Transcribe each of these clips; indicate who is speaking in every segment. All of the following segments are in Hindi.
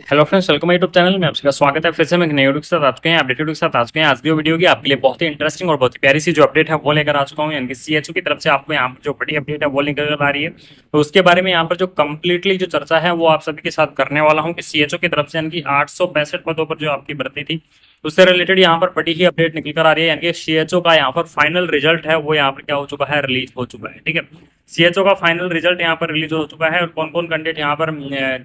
Speaker 1: Hello friends, welcome YouTube channel में आपका स्वागत है। फिर से मैं एक नई वीडियो के साथ आ चुके हैं, अपडेट वीडियो के साथ आ चुके हैं। आज की वीडियो की आपके लिए बहुत ही इंटरेस्टिंग और बहुत ही प्यारी सी जो अपडेट है वो लेकर आ चुका हूँ। यानी कि सीएचओ की तरफ से आपको यहाँ पर जो बड़ी अपडेट है वो लेकर आ रही है, तो उसके बारे में यहाँ पर जो कंप्लीटली जो चर्चा है वो आप सभी के साथ करने वाला हूँ कि सीएचओ की तरफ से यानी कि 865 पदों पर जो आपकी भर्ती थी उससे रिलेटेड यहाँ पर बड़ी ही अपडेट निकल कर आ रही है। यानी कि सीएचओ का यहाँ पर फाइनल रिजल्ट है वो यहाँ पर क्या हो चुका है, रिलीज हो चुका है। ठीक है, सीएचओ का फाइनल रिजल्ट यहाँ पर रिलीज हो चुका है और कौन कौन कैंडिडेट यहाँ पर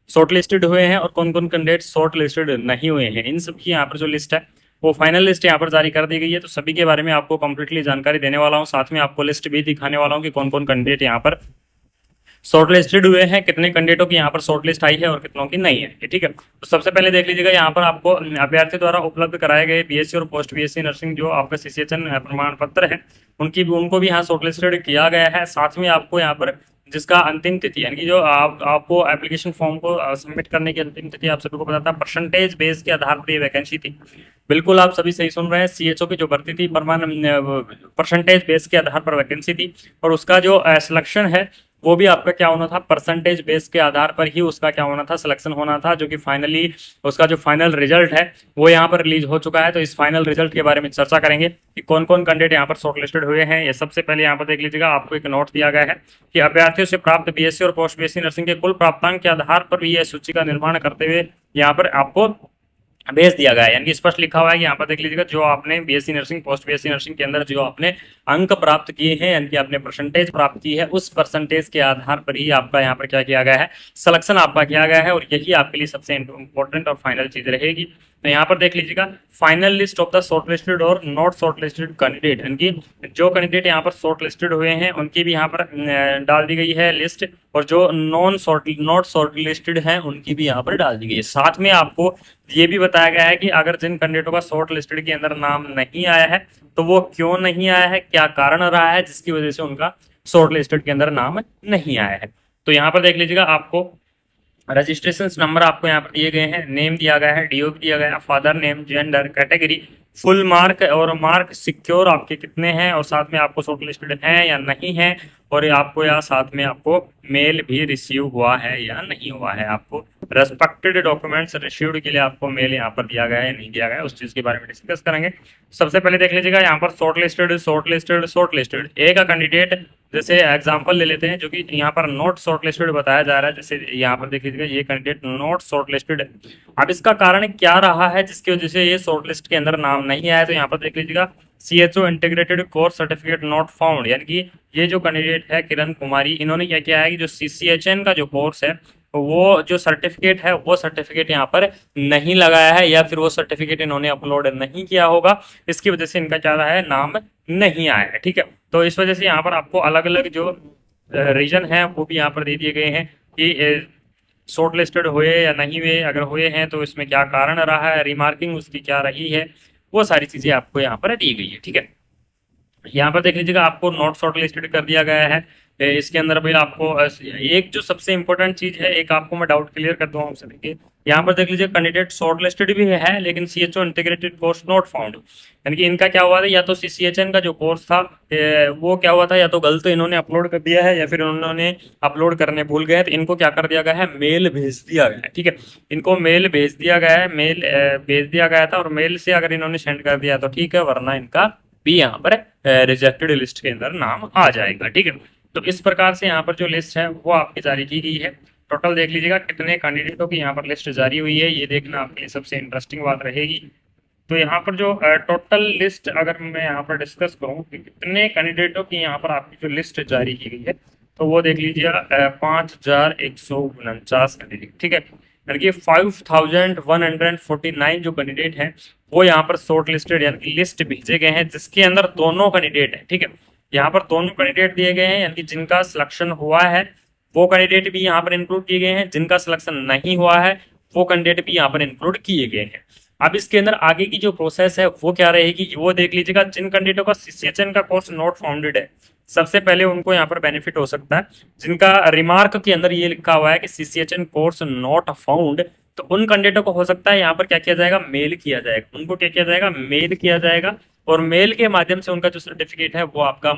Speaker 1: शॉर्ट लिस्टेड हुए हैं और कौन कौन कैंडिडेट शॉर्ट लिस्टेड नहीं हुए हैं, इन सब की यहाँ पर जो लिस्ट है वो फाइनल लिस्ट यहाँ पर जारी कर दी गई है। तो सभी के बारे में आपको कंप्लीटली जानकारी देने वाला हूँ, साथ में आपको लिस्ट भी दिखाने वाला हूँ कि कौन कौन कैंडिडेट यहाँ पर शॉर्ट लिस्टेड हुए हैं, कितने कैंडिडेटों की यहाँ पर शॉर्ट लिस्ट आई है और कितनों की नहीं है। ठीक है, तो सबसे पहले देख लीजिएगा यहाँ पर आपको अभ्यर्थी द्वारा उपलब्ध कराए गए बीएससी और पोस्ट बीएससी नर्सिंग जो आपका सीसीएचएन प्रमाण पत्र है उनको भी यहाँ शॉर्ट लिस्टेड किया गया है। साथ में आपको यहाँ पर जिसका अंतिम तिथि यानी कि जो आपको एप्लीकेशन फॉर्म को सबमिट करने की अंतिम तिथि आप सभी को पता था, परसेंटेज बेस के आधार पर ये वैकेंसी थी। बिल्कुल आप सभी सही सुन रहे हैं, सीएचओ की जो भर्ती थी परसेंटेज बेस के आधार पर वैकेंसी थी और उसका जो सिलेक्शन है वो भी आपका क्या होना था, परसेंटेज बेस के आधार पर ही उसका क्या होना था, सिलेक्शन होना था, जो कि फाइनली उसका जो फाइनल रिजल्ट है वो यहाँ पर रिलीज हो चुका है। तो इस फाइनल रिजल्ट के बारे में चर्चा करेंगे कि कौन कौन कैंडिडेट यहाँ पर शॉर्टलिस्टेड हुए हैं। ये सबसे पहले यहाँ पर देख लीजिएगा, आपको एक नोट दिया गया है कि अभ्यर्थियों से प्राप्त बीएससी और पोस्ट बीएससी नर्सिंग के कुल प्राप्तांक के आधार पर भी यह सूची का निर्माण करते हुए यहाँ पर आपको भेज दिया गया है। यानी कि स्पष्ट लिखा हुआ है कि यहाँ पर देख लीजिएगा, जो आपने BSc nursing post BSc nursing के अंदर जो आपने अंक प्राप्त किए हैं यानी कि आपने परसेंटेज प्राप्त की है उस परसेंटेज के आधार पर ही आपका यहाँ पर क्या किया गया है, सिलेक्शन आपका किया गया है और यही आपके लिए सबसे इंपॉर्टेंट और फाइनल चीज रहेगी। तो यहाँ पर देख लीजिएगा, final list of the shortlisted और नॉट शॉर्टलिस्टेड कैंडिडेट, यानी कि जो कैंडिडेट यहाँ पर शॉर्टलिस्टेड हुए हैं उनकी भी यहाँ पर डाल दी गई है लिस्ट और जो नॉट शॉर्टलिस्टेड हैं उनकी भी यहाँ पर डाल दी गई है। साथ में आपको ये भी बताया गया है कि अगर जिन कैंडिडेटों का शॉर्ट लिस्टेड के अंदर नाम नहीं आया है तो वो क्यों नहीं आया है, क्या कारण रहा है जिसकी वजह से उनका शॉर्ट लिस्टेड के अंदर नाम नहीं आया है। तो यहाँ पर देख लीजिएगा, आपको रजिस्ट्रेशन नंबर आपको यहाँ पर दिए गए हैं, नेम दिया गया है, डीओपी दिया गया है, father name, gender, category, full mark और मार्क सिक्योर आपके कितने हैं और साथ में आपको शॉर्ट लिस्टेड हैं या नहीं है और आपको या साथ में आपको मेल भी रिसीव हुआ है या नहीं हुआ है। आपको रेस्पेक्टेड डॉक्यूमेंट्स रिसीव्ड के लिए आपको मेल यहाँ पर दिया गया है नहीं दिया गया है, उस चीज़ के बारे में डिस्कस करेंगे। सबसे पहले देख लीजिएगा यहाँ पर शॉर्ट लिस्टेड एक कैंडिडेट, जैसे एग्जांपल ले लेते हैं जो कि यहाँ पर नॉट शॉर्टलिस्टेड बताया जा रहा है। जैसे यहाँ पर देख लीजिएगा, ये कैंडिडेट नॉट शॉर्टलिस्टेड है। अब इसका कारण क्या रहा है जिसकी वजह से ये शॉर्टलिस्ट के अंदर नाम नहीं आया, तो यहाँ पर देख लीजिएगा, CHO integrated course certificate not found, यानी कि ये जो कैंडिडेट है किरण कुमारी, इन्होंने क्या किया है कि जो सीसीएचएन का जो कोर्स है वो जो सर्टिफिकेट है वो सर्टिफिकेट यहाँ पर नहीं लगाया है या फिर वो सर्टिफिकेट इन्होंने अपलोड नहीं किया होगा, इसकी वजह से इनका क्या रहा है, नाम नहीं आया है। ठीक है, तो इस वजह से यहाँ पर आपको अलग अलग जो रीजन है वो भी यहाँ पर दे दिए गए हैं कि शॉर्ट लिस्टेड हुए या नहीं हुए, अगर हुए हैं तो इसमें क्या कारण रहा है, रिमार्किंग उसकी क्या रही है, वो सारी चीजें आपको यहाँ पर दी गई है। ठीक है, यहाँ पर देख लीजिएगा, आपको नॉट शॉर्ट लिस्टेड कर दिया गया है। इसके अंदर भी आपको एक जो सबसे इंपॉर्टेंट चीज है, एक आपको मैं डाउट क्लियर कर दूँ आप सभी के, यहाँ पर देख लीजिए कैंडिडेट शॉर्ट लिस्टेड भी है लेकिन CHO integrated course not found, यानी कि इनका क्या हुआ था, या तो सीसीएचएन का जो कोर्स था वो क्या हुआ था, या तो गलत इन्होंने अपलोड कर दिया है या फिर उन्होंने अपलोड करने भूल गए, तो इनको क्या कर दिया गया है, मेल भेज दिया गया है। ठीक है, इनको मेल भेज दिया गया है, मेल भेज दिया गया था और मेल से अगर इन्होंने सेंड कर दिया तो ठीक है, वरना इनका भी यहाँ पर रिजेक्टेड लिस्ट के अंदर नाम आ जाएगा। ठीक है, तो इस प्रकार से यहाँ पर जो लिस्ट है वो आपकी जारी की गई है। टोटल देख लीजिएगा कितने कैंडिडेटों की यहाँ पर लिस्ट जारी हुई है, ये देखना आपके लिए सबसे इंटरेस्टिंग बात रहेगी। तो यहाँ पर जो टोटल लिस्ट अगर मैं यहाँ पर डिस्कस करूँ कि कितने कैंडिडेटों की यहाँ पर आपकी जो लिस्ट जारी की गई है, तो वो देख लीजिएगा 5149 कैंडिडेट। ठीक है, यानी कि 5149 जो कैंडिडेट हैं वो यहाँ पर शॉर्ट लिस्टेड यानी कि लिस्ट भेजे गए हैं, जिसके अंदर दोनों कैंडिडेट हैं। ठीक है, यहाँ पर दोनों कैंडिडेट दिए गए हैं, यानी कि जिनका सिलेक्शन हुआ है वो कैंडिडेट भी यहाँ पर इंक्लूड किए गए हैं, जिनका सिलेक्शन नहीं हुआ है वो कैंडिडेट भी यहाँ पर इंक्लूड किए गए हैं। अब इसके अंदर आगे की जो प्रोसेस है वो क्या रहेगी, वो देख लीजिएगा। जिन कैंडिडेटों का सीसीएचएन का कोर्स नॉट फाउंडेड है, सबसे पहले उनको यहाँ पर बेनिफिट हो सकता है। जिनका रिमार्क के अंदर ये लिखा हुआ है कि सीसीएचएन कोर्स नॉट फाउंड, तो उन कैंडिडेटों को हो सकता है यहाँ पर क्या किया जाएगा, मेल किया जाएगा, उनको क्या किया जाएगा, मेल किया जाएगा और मेल के माध्यम से उनका जो सर्टिफिकेट है वो आपका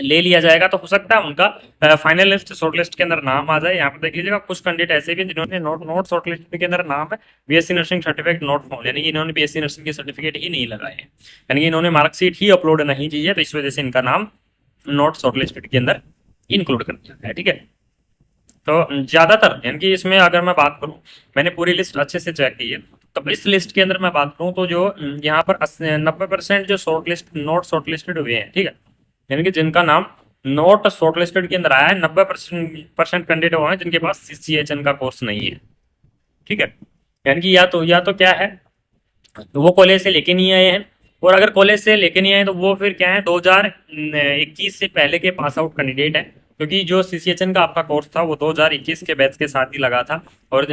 Speaker 1: ले लिया जाएगा तो हो सकता है उनका फाइनल लिस्ट शॉर्ट लिस्ट के अंदर नाम आ जाए। यहाँ पर देख लीजिएगा कुछ कैंडिडेट ऐसे भी हैं जिन्होंने नोट नोट शॉर्ट लिस्ट के अंदर नाम है BSc nursing certificate not found, यानी कि इन्होंने बीएससी नर्सिंग के सर्टिफिकेट ही नहीं लगाए हैं, यानी कि इन्होंने मार्कशीट ही अपलोड नहीं की है, तो इस वजह से इनका नाम नोट शॉर्ट लिस्टेड के अंदर इंक्लूड कर दिया है। ठीक है, तो ज्यादातर यानी कि इसमें अगर मैं बात करूं, मैंने पूरी लिस्ट अच्छे से चेक की है, तो इस लिस्ट के अंदर मैं बात करूं तो जो यहाँ पर 90% जो short list note short listed हुए हैं, ठीक है, यानी कि जिनका नाम नोट शॉर्ट लिस्टेड के अंदर आया है, 90% कैंडिडेट वो हैं जिनके पास सीसीएचएन का कोर्स नहीं है। ठीक है, यानी कि या तो क्या है, वो कॉलेज से लेके नहीं आए हैं, और अगर कॉलेज से लेके नहीं आए तो वो फिर क्या है 2021 से पहले के पास आउट कैंडिडेट है, क्योंकि जो सीसीएचएन का आपका कोर्स था वो 2021 के बैच के साथ ही लगा था, और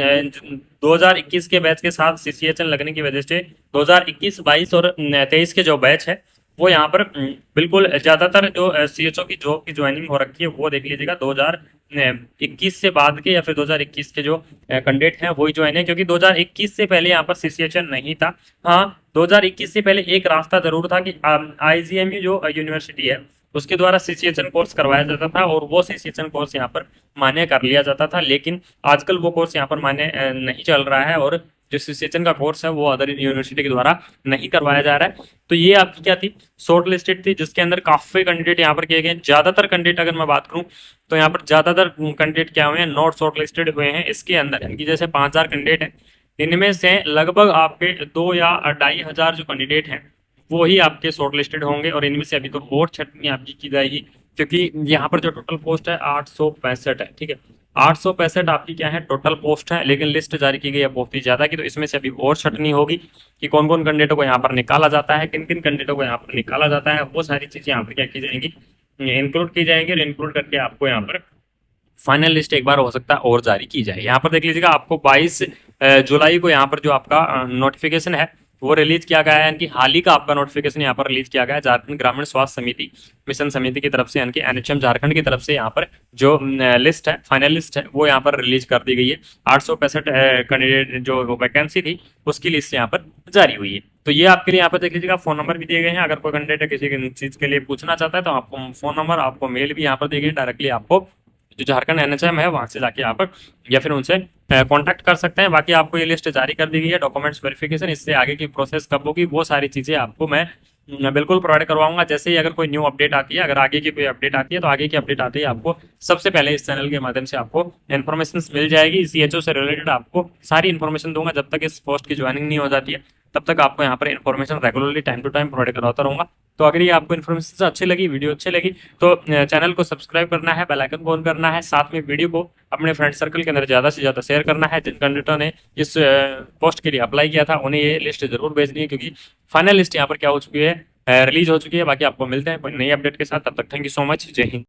Speaker 1: 2021 के बैच के साथ सीसीएचएन लगने की वजह से 2021, 22 और 23 के जो बैच है वो यहाँ पर बिल्कुल ज्यादातर जो सीएचओ की जॉब की ज्वाइनिंग हो रखी है वो देख लीजिएगा 2021 से बाद के या फिर 2021 के जो कैंडिडेट हैं वही ज्वाइन है, क्योंकि 2021 से पहले यहाँ पर सीसीएचएन नहीं था। हाँ, 2021 से पहले एक रास्ता जरूर था कि आईजीएमयू जो यूनिवर्सिटी है उसके द्वारा सीसीएचएन कोर्स करवाया जाता था और वो सीसीएचएन कोर्स यहाँ पर मान्य कर लिया जाता था, लेकिन आजकल वो कोर्स यहाँ पर मान्य नहीं चल रहा है, और जो सीसीएचएन का कोर्स है वो अदर यूनिवर्सिटी के द्वारा नहीं करवाया जा रहा है। तो ये आपकी क्या थी, शॉर्ट लिस्टेड थी, जिसके अंदर काफी कैंडिडेट यहाँ पर किए गए। ज्यादातर कैंडिडेट अगर मैं बात करूँ तो यहाँ पर ज्यादातर कैंडिडेट क्या हुए हैं, नॉट शॉर्ट लिस्टेड हुए हैं। इसके अंदर यानी कि जैसे 5000 कैंडिडेट हैं, इनमें से लगभग आपके 2 या 2500 जो कैंडिडेट हैं वो ही आपके शॉर्ट लिस्टेड होंगे, और इनमें से अभी तो और छटनी आपकी की जाएगी, क्योंकि यहाँ पर जो टोटल पोस्ट है 865 है। ठीक है, 865 आपकी क्या है टोटल पोस्ट है, लेकिन लिस्ट जारी की गई है बहुत ही ज्यादा की, तो इसमें से अभी और छटनी होगी कि कौन कौन कैंडिडेटों को यहाँ पर निकाला जाता है, किन किन कैंडिडेटों को यहाँ पर निकाला जाता है, वो सारी चीजें यहाँ पर क्या की जाएंगी, इंक्लूड की जाएंगी, और इंक्लूड करके आपको यहाँ पर फाइनल लिस्ट एक बार हो सकता है और जारी की जाए। यहाँ पर देख लीजिएगा आपको 22 जुलाई को यहाँ पर जो आपका नोटिफिकेशन है वो रिलीज किया गया है, यानी कि हाल ही का आपका नोटिफिकेशन यहाँ पर रिलीज किया गया है झारखंड ग्रामीण स्वास्थ्य समिति मिशन समिति की तरफ से, यानी कि एनएचएम झारखंड की तरफ से यहाँ पर जो लिस्ट है फाइनल लिस्ट है वो यहाँ पर रिलीज कर दी गई है। 865 कैंडिडेट जो वैकेंसी थी उसकी लिस्ट यहाँ पर जारी हुई है। तो ये आपके लिए यहाँ पर देख लीजिएगा फोन नंबर भी दिए गए हैं, अगर कोई कैंडिडेट किसी चीज के लिए पूछना चाहता है तो आपको फोन नंबर, आपको मेल भी यहाँ पर दिए गए, डायरेक्टली आपको जो झारखंड एनएचएम है वहां से जाके आप या फिर उनसे कांटेक्ट कर सकते हैं। बाकी आपको ये लिस्ट जारी कर दी गई है, डॉक्यूमेंट्स वेरिफिकेशन, इससे आगे की प्रोसेस कब होगी वो सारी चीजें आपको मैं बिल्कुल प्रोवाइड करवाऊंगा। जैसे ही अगर कोई न्यू अपडेट आती है, अगर आगे की कोई अपडेट आती है तो आगे की अपडेट आती है आपको सबसे पहले इस चैनल के माध्यम से आपको इन्फॉर्मेशन मिल जाएगी। सीएचओ से रिलेटेड आपको सारी इन्फॉर्मेशन दूंगा, जब तक इस पोस्ट की ज्वाइनिंग नहीं हो जाती है तब तक आपको यहाँ पर information regularly time to time provide करवाता रहूंगा। तो अगर ये आपको इन्फॉर्मेशन अच्छी लगी, वीडियो अच्छी लगी, तो चैनल को सब्सक्राइब करना है, बेल आइकन को ऑन करना है, साथ में वीडियो को अपने फ्रेंड सर्कल के अंदर ज़्यादा से ज़्यादा शेयर करना है। जिन कैंडिडेटों ने इस पोस्ट के लिए अप्लाई किया था उन्हें ये लिस्ट जरूर भेजनी है, क्योंकि फाइनल लिस्ट यहाँ पर क्या हो चुकी है, रिलीज हो चुकी है। बाकी आपको मिलते हैं नई अपडेट के साथ, तब तक थैंक यू सो मच, जय हिंद।